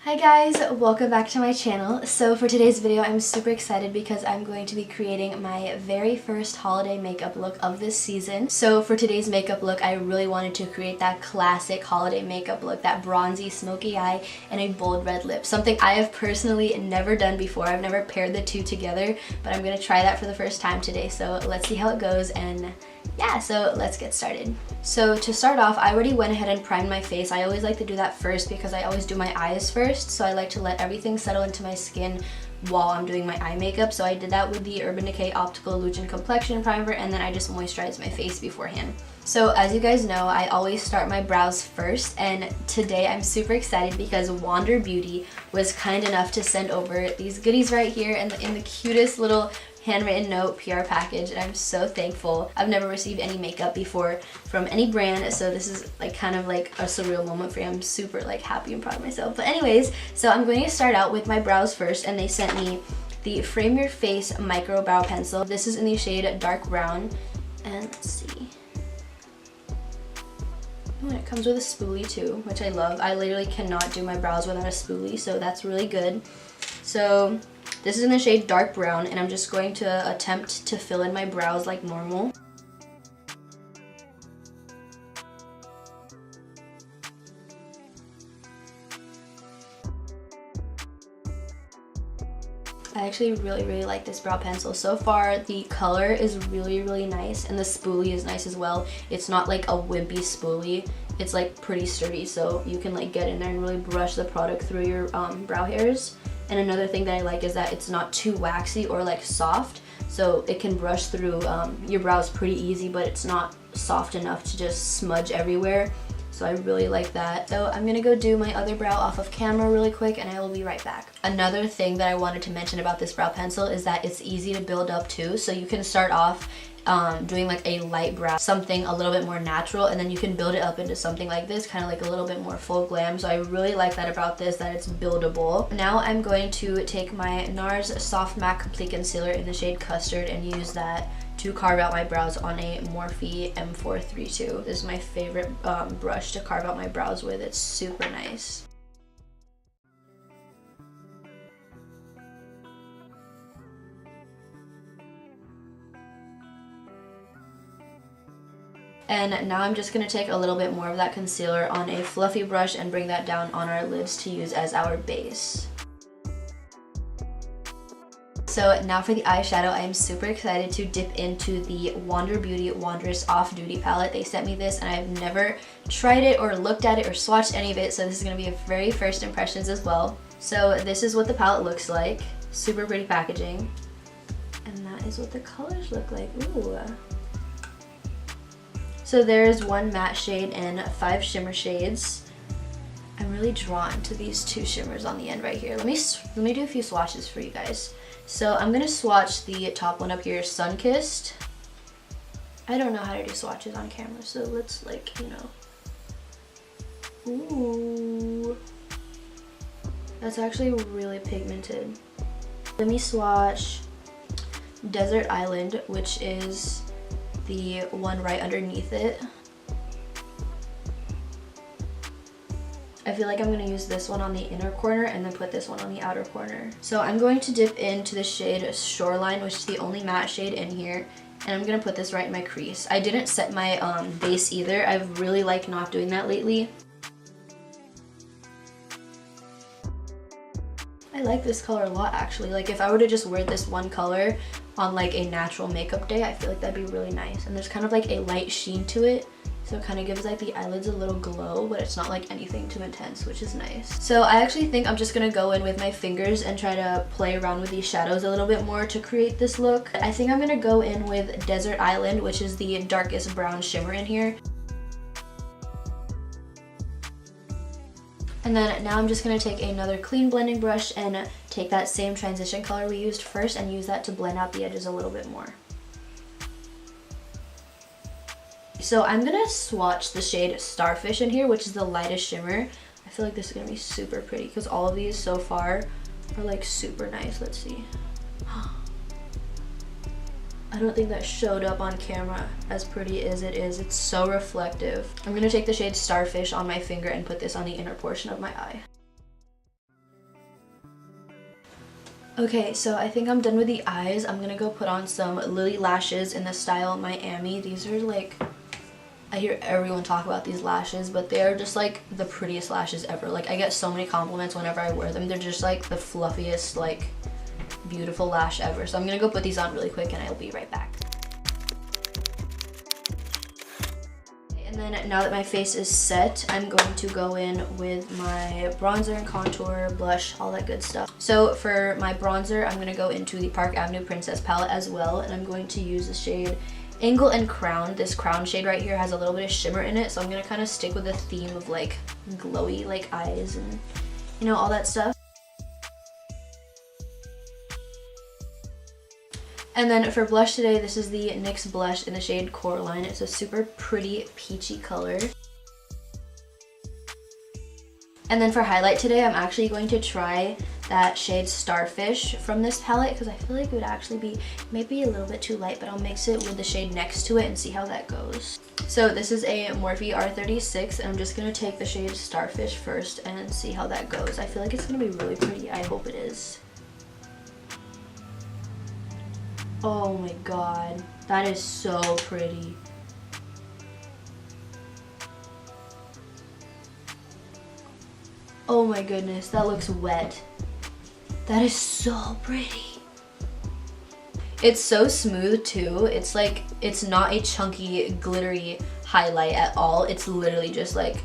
Hi guys, welcome back to my channel. So for today's video, I'm super excited because I'm going to be creating my very first holiday makeup look of this season. So for today's makeup look, I really wanted to create that classic holiday makeup look, that bronzy, smoky eye, and a bold red lip. Something I have personally never done before. I've never paired the two together, but I'm going to try that for the first time today. So let's see how it goes, and yeah, so let's get started. So to start off, I already went ahead and primed my face. I always like to do that first because I always do my eyes first. So I like to let everything settle into my skin while I'm doing my eye makeup. So I did that with the Urban Decay Optical Illusion Complexion Primer, and then I just moisturized my face beforehand. So as you guys know, I always start my brows first, and today I'm super excited because Wander Beauty was kind enough to send over these goodies right here in the cutest little handwritten note PR package, and I'm so thankful. I've never received any makeup before from any brand, so this is like kind of like a surreal moment for me. I'm super like happy and proud of myself. But anyways, so I'm going to start out with my brows first, and they sent me the Frame Your Face Micro Brow Pencil. This is in the shade Dark Brown, and let's see. Oh, it comes with a spoolie too, which I love. I literally cannot do my brows without a spoolie, so that's really good. So this is in the shade Dark Brown, and I'm just going to attempt to fill in my brows like normal. I actually really like this brow pencil. So far, the color is really nice, and the spoolie is nice as well. It's not like a wimpy spoolie. It's like pretty sturdy, so you can like get in there and really brush the product through your brow hairs. And another thing that I like is that it's not too waxy or like soft, so it can brush through your brows pretty easy, but it's not soft enough to just smudge everywhere. So I really like that. So I'm gonna go do my other brow off of camera really quick, and I will be right back. Another thing that I wanted to mention about this brow pencil is that it's easy to build up too. So you can start off doing like a light brow, something a little bit more natural, and then you can build it up into something like this, kind of like a little bit more full glam. So I really like that about this, that it's buildable. Now I'm going to take my Nars Soft Matte Complete Concealer in the shade Custard and use that to carve out my brows on a Morphe M432. This is my favorite brush to carve out my brows with. It's super nice. And now I'm just going to take a little bit more of that concealer on a fluffy brush and bring that down on our lids to use as our base. So now for the eyeshadow, I am super excited to dip into the Wander Beauty Wanderous Off Duty palette. They sent me this, and I've never tried it or looked at it or swatched any of it, so this is going to be a very first impressions as well. So this is what the palette looks like. Super pretty packaging. And that is what the colors look like. Ooh. So there's one matte shade and 5 shimmer shades. I'm really drawn to these 2 shimmers on the end right here. Let me do a few swatches for you guys. So I'm gonna swatch the top one up here, Sunkissed. I don't know how to do swatches on camera, so let's like, you know. Ooh. That's actually really pigmented. Let me swatch Desert Island, which is the one right underneath it. I feel like I'm going to use this one on the inner corner and then put this one on the outer corner. So I'm going to dip into the shade Shoreline, which is the only matte shade in here, and I'm going to put this right in my crease. I didn't set my base either. I've really liked not doing that lately. I like this color a lot actually. Like if I were to just wear this one color on like a natural makeup day, I feel like that'd be really nice. And there's kind of like a light sheen to it, so it kind of gives like the eyelids a little glow, but it's not like anything too intense, which is nice. So I actually think I'm just gonna go in with my fingers and try to play around with these shadows a little bit more to create this look. I think I'm gonna go in with Desert Island, which is the darkest brown shimmer in here. And then now I'm just going to take another clean blending brush and take that same transition color we used first and use that to blend out the edges a little bit more. So I'm going to swatch the shade Starfish in here, which is the lightest shimmer. I feel like this is going to be super pretty because all of these so far are like super nice. Let's see. I don't think that showed up on camera as pretty as it is. It's so reflective. I'm gonna take the shade Starfish on my finger and put this on the inner portion of my eye. Okay, so I think I'm done with the eyes. I'm gonna go put on some Lillylashes in the style Miami. These are like, I hear everyone talk about these lashes, but they're just like the prettiest lashes ever. Like I get so many compliments whenever I wear them. They're just like the fluffiest, like beautiful lash ever. So I'm gonna go put these on really quick and I'll be right back. And then now that my face is set, I'm going to go in with my bronzer and contour, blush, all that good stuff. So for my bronzer, I'm going to go into the Park Avenue Princess palette as well, and I'm going to use the shade Angle and Crown. This crown shade right here has a little bit of shimmer in it, so I'm going to kind of stick with the theme of like glowy like eyes and you know, all that stuff. And then for blush today, this is the NYX blush in the shade Coraline. It's a super pretty peachy color. And then for highlight today, I'm actually going to try that shade Starfish from this palette because I feel like it would actually be maybe a little bit too light, but I'll mix it with the shade next to it and see how that goes. So this is a Morphe R36 and I'm just going to take the shade Starfish first and see how that goes. I feel like it's going to be really pretty. I hope it is. Oh my god, that is so pretty. Oh my goodness, that looks wet. That is so pretty. It's so smooth too. It's like, it's not a chunky, glittery highlight at all. It's literally just like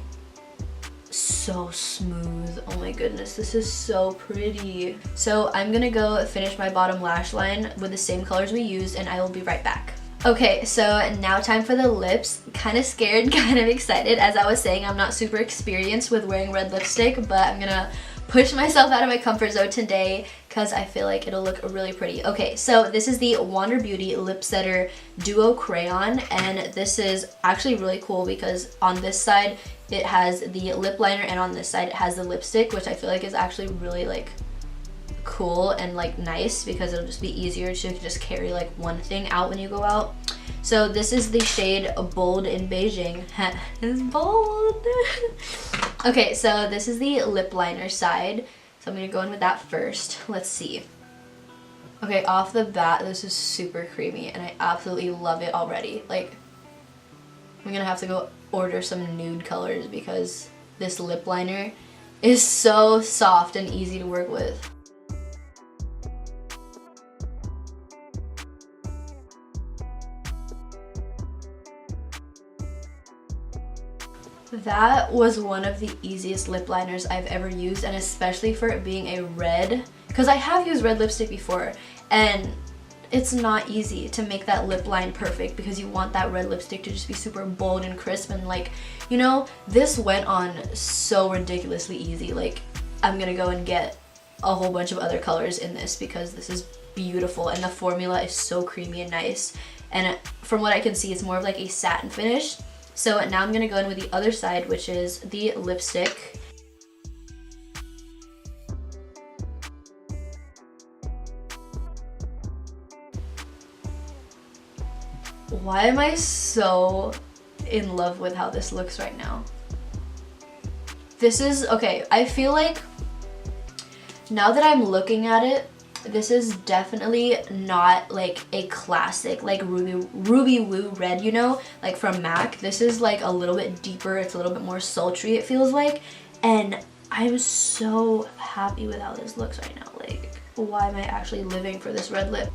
so smooth. Oh my goodness, this is so pretty. So I'm gonna go finish my bottom lash line with the same colors we used and I will be right back. Okay, so now time for the lips. Kind of scared, kind of excited. As I was saying, I'm not super experienced with wearing red lipstick, but I'm gonna push myself out of my comfort zone today because I feel like it'll look really pretty. Okay, so this is the Wander Beauty Lip Setter Duo Crayon, and this is actually really cool because on this side it has the lip liner and on this side it has the lipstick, which I feel like is actually really like cool and like nice because it'll just be easier to just carry like one thing out when you go out. So this is the shade Bold in Beijing. It's bold. Okay, so this is the lip liner side. So I'm gonna go in with that first. Let's see. Okay, off the bat, this is super creamy and I absolutely love it already. Like, I'm gonna have to go order some nude colors because this lip liner is so soft and easy to work with. That was one of the easiest lip liners I've ever used, and especially for it being a red, because I have used red lipstick before and it's not easy to make that lip line perfect because you want that red lipstick to just be super bold and crisp and like, you know, this went on so ridiculously easy. Like, I'm gonna go and get a whole bunch of other colors in this because this is beautiful and the formula is so creamy and nice, and from what I can see it's more of like a satin finish. So now I'm gonna go in with the other side, which is the lipstick. Why am I so in love with how this looks right now? This is, okay, I feel like now that I'm looking at it, this is definitely not like a classic like Ruby Woo red, you know, like from MAC. This is like a little bit deeper, it's a little bit more sultry, it feels like, and I'm so happy with how this looks right now. Like, why am I actually living for this red lip?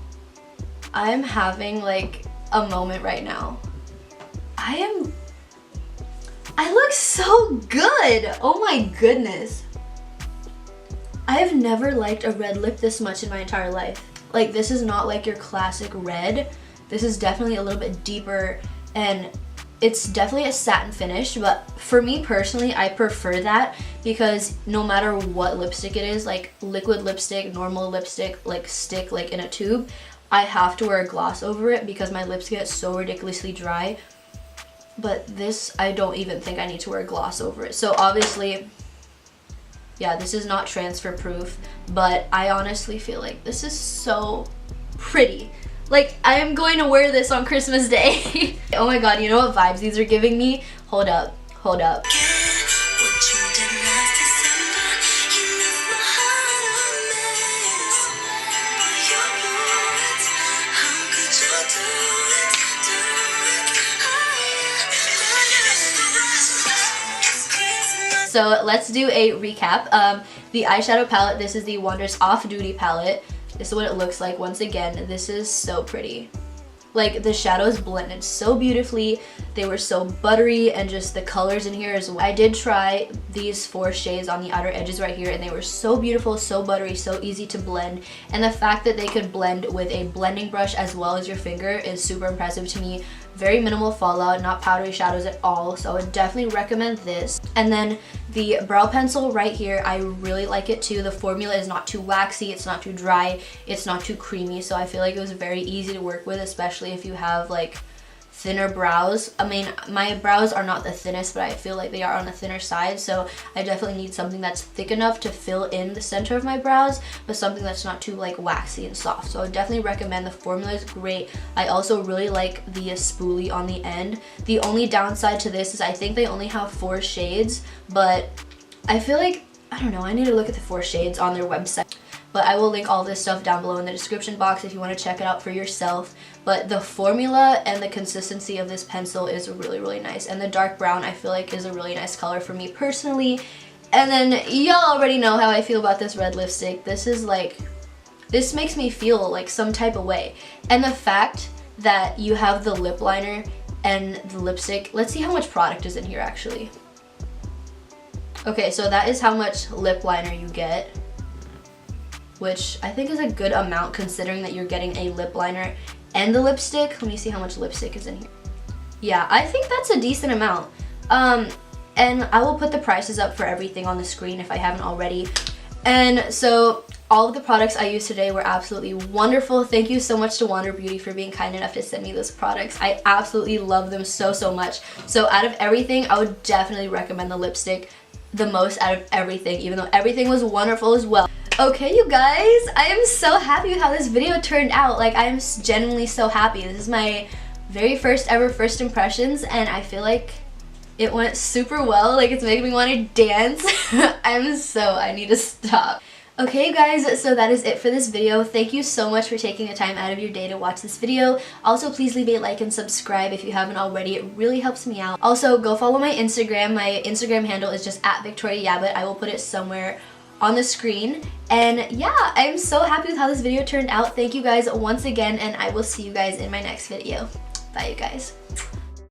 I'm having like a moment right now. I look so good. Oh my goodness. I've never liked a red lip this much in my entire life. Like, this is not like your classic red. This is definitely a little bit deeper and it's definitely a satin finish, but for me personally, I prefer that because no matter what lipstick it is, like liquid lipstick, normal lipstick, like stick like in a tube, I have to wear a gloss over it because my lips get so ridiculously dry. But this, I don't even think I need to wear a gloss over it. So obviously, yeah, this is not transfer proof, but I honestly feel like this is so pretty. Like, I am going to wear this on Christmas Day. Oh my god, you know what vibes these are giving me? Hold up, hold up. so let's do a recap. The eyeshadow palette, this is the Wondrous Off Duty palette. This is what it looks like. Once again, this is so pretty. Like, the shadows blended so beautifully. They were so buttery, and just the colors in here as well. I did try these 4 shades on the outer edges right here, and they were so beautiful, so buttery, so easy to blend. And the fact that they could blend with a blending brush as well as your finger is super impressive to me. Very minimal fallout, not powdery shadows at all, so I would definitely recommend this. And then the brow pencil right here, I really like it too. The formula is not too waxy, it's not too dry, it's not too creamy, so I feel like it was very easy to work with, especially if you have like thinner brows. I mean, my brows are not the thinnest, but I feel like they are on the thinner side, so I definitely need something that's thick enough to fill in the center of my brows, but something that's not too like waxy and soft. So I would definitely recommend. The formula is great. I also really like the spoolie on the end. The only downside to this is I think they only have 4 shades, but I feel like, I don't know, I need to look at the 4 shades on their website. But I will link all this stuff down below in the description box if you want to check it out for yourself. But the formula and the consistency of this pencil is really, really nice. And the dark brown, I feel like, is a really nice color for me personally. And then y'all already know how I feel about this red lipstick. This is like, this makes me feel like some type of way. And the fact that you have the lip liner and the lipstick, let's see how much product is in here actually. Okay, so that is how much lip liner you get, which I think is a good amount considering that you're getting a lip liner and the lipstick. Let me see how much lipstick is in here. Yeah, I think that's a decent amount. And I will put the prices up for everything on the screen if I haven't already. And so all of the products I used today were absolutely wonderful. Thank you so much to Wander Beauty for being kind enough to send me those products. I absolutely love them so, so much. So out of everything, I would definitely recommend the lipstick the most out of everything, even though everything was wonderful as well. Okay, you guys, I am so happy with how this video turned out. Like, I am genuinely so happy. This is my very first ever first impressions, and I feel like it went super well. Like, it's making me want to dance. I need to stop. Okay, you guys, so that is it for this video. Thank you so much for taking the time out of your day to watch this video. Also, please leave a like and subscribe if you haven't already. It really helps me out. Also, go follow my Instagram. My Instagram handle is just @VictoriaYabut. I will put it somewhere on the screen. And yeah, I'm so happy with how this video turned out. Thank you guys once again, and I will see you guys in my next video. Bye, you guys.